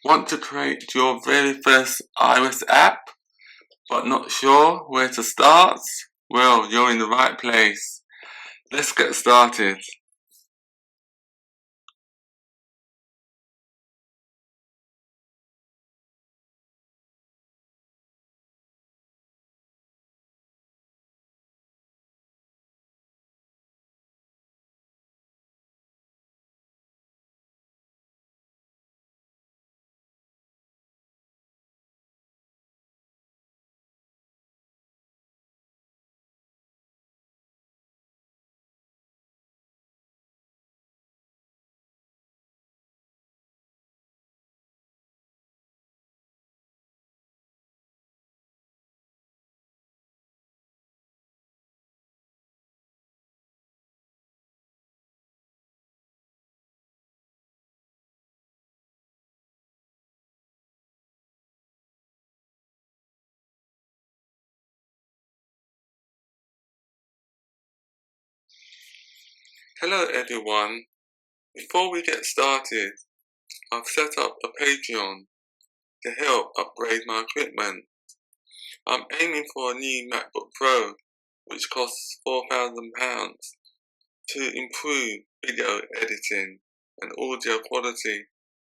Want to create your very first iOS app, but not sure where to start? Well, you're in the right place. Let's get started. Hello everyone. Before we get started, I've set up a Patreon to help upgrade my equipment. I'm aiming for a new MacBook Pro, which costs £4,000, to improve video editing and audio quality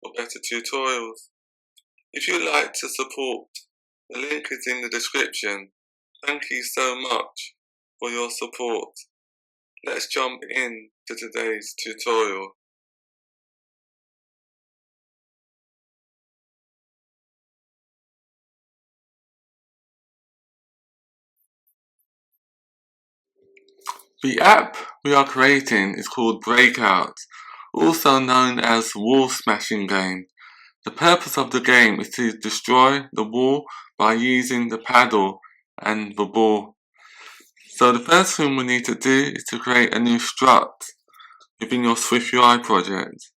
for better tutorials. If you'd like to support, the link is in the description. Thank you so much for your support. Let's jump in to today's tutorial. The app we are creating is called Breakout, also known as Wall Smashing Game. The purpose of the game is to destroy the wall by using the paddle and the ball. So the first thing we need to do is to create a new strut within your SwiftUI project.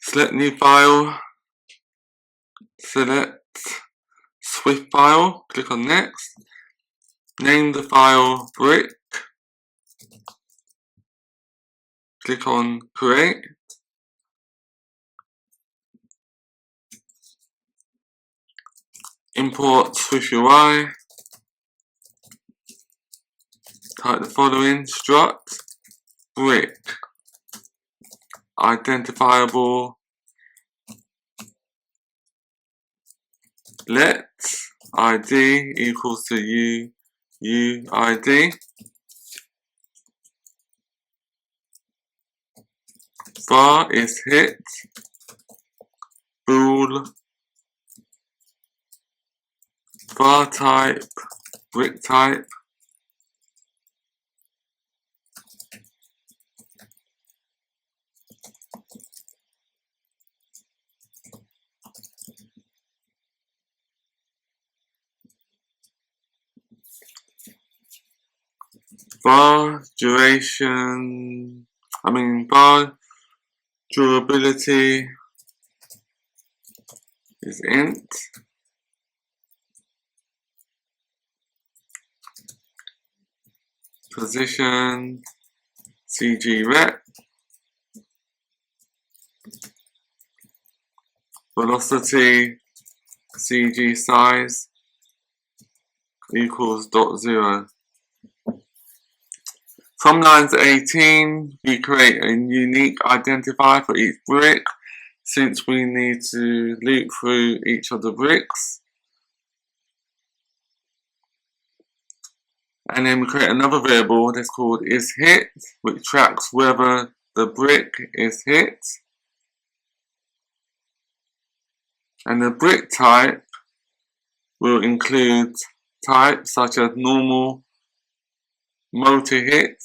Select new file, select Swift file, click on next, name the file brick, click on create, import SwiftUI, type the following: strut, brick, identifiable, let ID equals to UID, var is hit, bool, var type, brick type, var durability is int, position CG rep, velocity CG size equals .0. From lines 18, we create a unique identifier for each brick, since we need to loop through each of the bricks. And then we create another variable that's called isHit, which tracks whether the brick is hit. And the brick type will include types such as normal, multi-hit.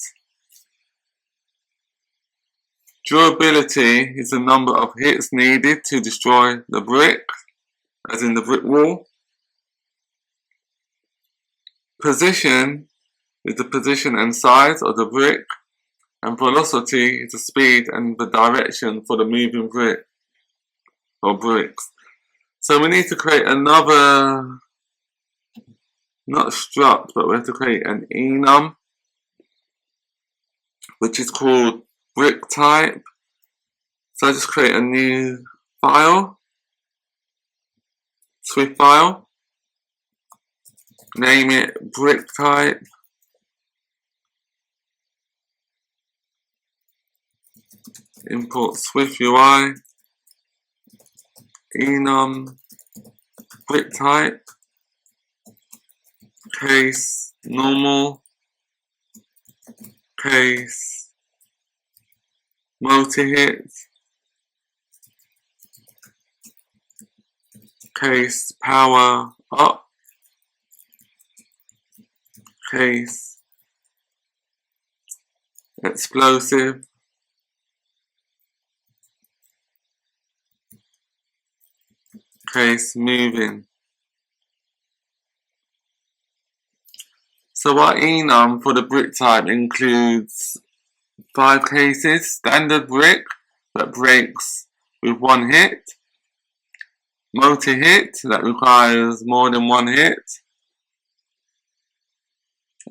Durability is the number of hits needed to destroy the brick, as in the brick wall. Position is the position and size of the brick, and velocity is the speed and the direction for the moving brick or bricks. So we need to create another, not struct, but we have to create an enum, which is called brick type. So I just create a new file, Swift file, name it brick type, import SwiftUI, enum, brick type, case normal, case multi-hit, case power up, case explosive, case moving. So our enum for the brick type includes 5 cases: standard brick that breaks with 1 hit, multi-hit that requires more than 1 hit,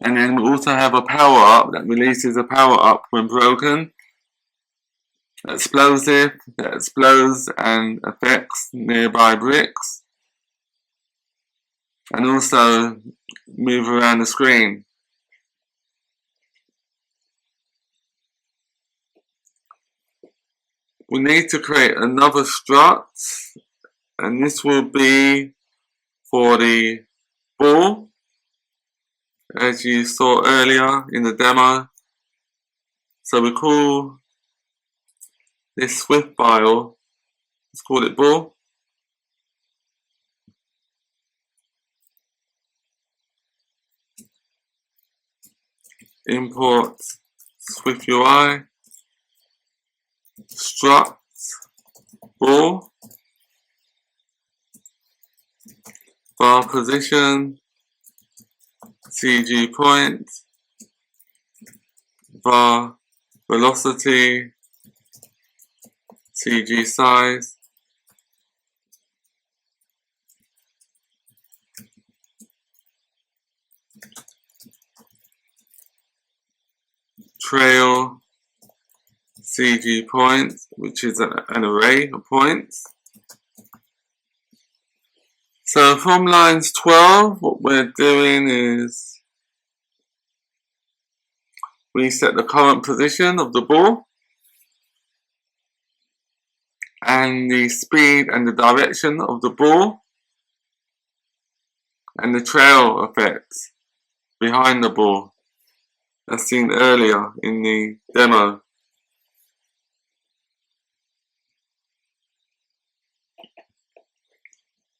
and then we also have a power-up that releases a power-up when broken, explosive that explodes and affects nearby bricks, and also move around the screen. We need to create another struct, and this will be for the ball, as you saw earlier in the demo. So we call this Swift file, let's call it ball. Import SwiftUI, struct ball, var position, CG point, var velocity, CG size, trail, CG point, which is an array of points. So from lines 12, what we're doing is we set the current position of the ball and the speed and the direction of the ball and the trail effects behind the ball, as seen earlier in the demo.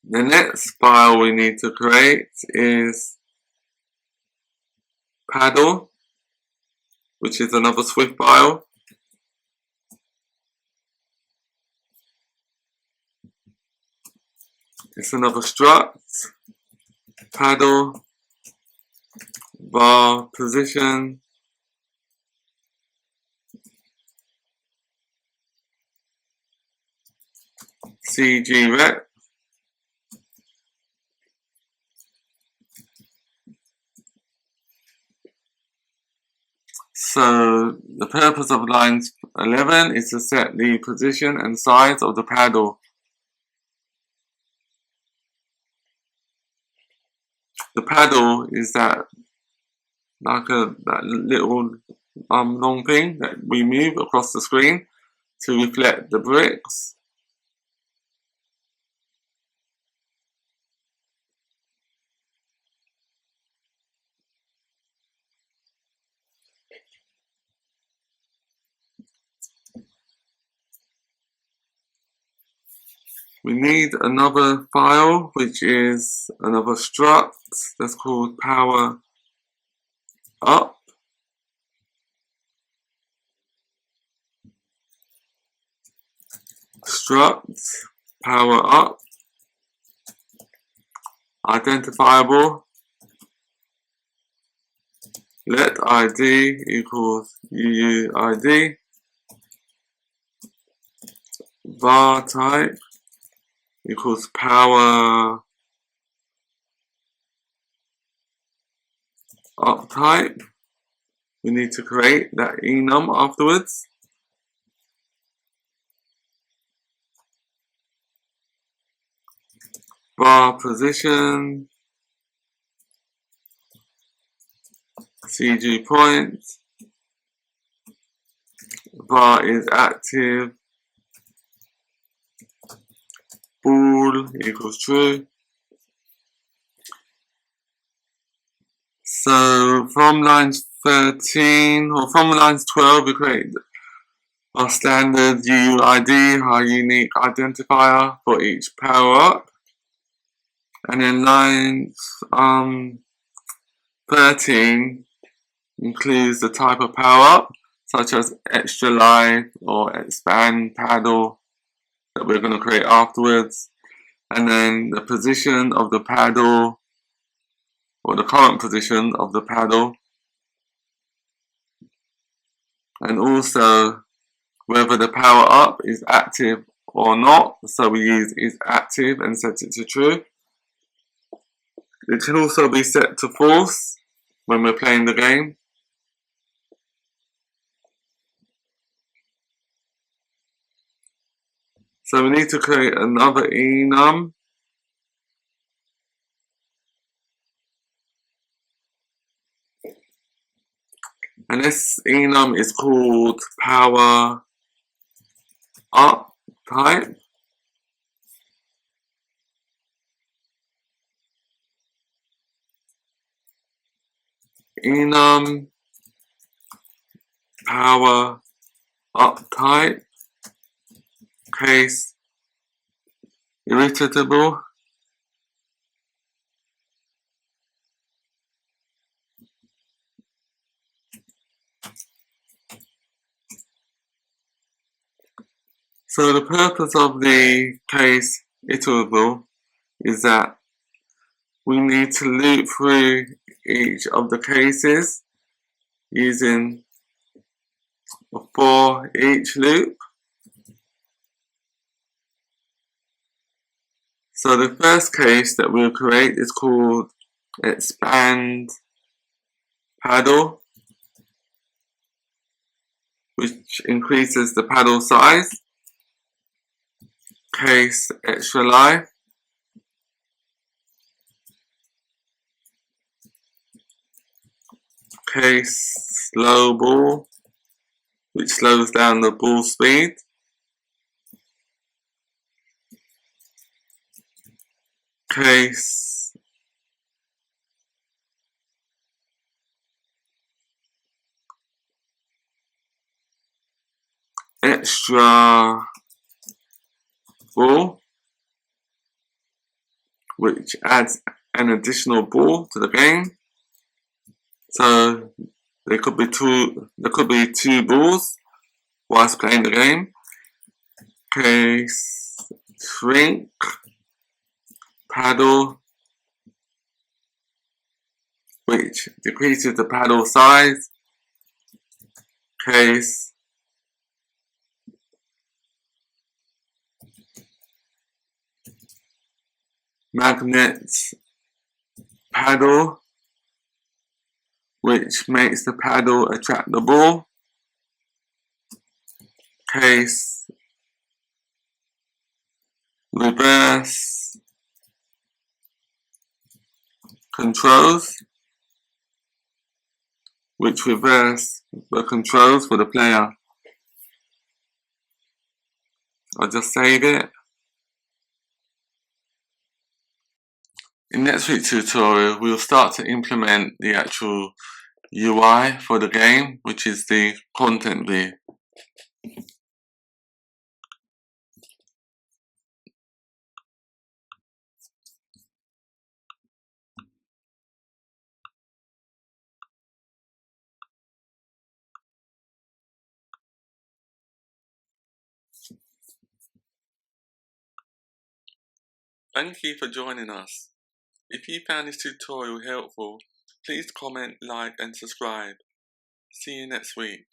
The next file we need to create is paddle, which is another Swift file. It's another struct, paddle, var position, CG rep, so the purpose of line 11 is to set the position and size of the paddle. The paddle is that little long thing that we move across the screen to reflect the bricks. We need another file, which is another struct that's called power up. Struct power up, identifiable, let ID equals UUID, var type equals power up type. We need to create that enum afterwards. bar position, CG point, bar is active, bool equals true. So from lines 13 or from lines 12 we create our standard UUID, our unique identifier for each power up, and then lines 13 includes the type of power up, such as extra life or expand paddle that we're going to create afterwards, and then the position of the paddle or the current position of the paddle, and also whether the power up is active or not. So we use is active and set it to true. It can also be set to false when we're playing the game. So we need to create another enum. And this enum is called power up type. Enum power up type case irritable. So the purpose of the case iterable is that we need to loop through each of the cases using a for each loop. So the first case that we'll create is called expand paddle, which increases the paddle size. Case extra life, case slow ball, which slows down the ball speed. Case extra ball, which adds an additional ball to the game. So there could be two balls whilst playing the game. Case shrink paddle, which decreases the paddle size. Case magnet paddle, which makes the paddle attract the ball. Case reverse controls, which reverse the controls for the player. I'll just save it. In next week's tutorial, we'll start to implement the actual UI for the game, which is the content view. Thank you for joining us. If you found this tutorial helpful, please comment, like and subscribe. See you next week.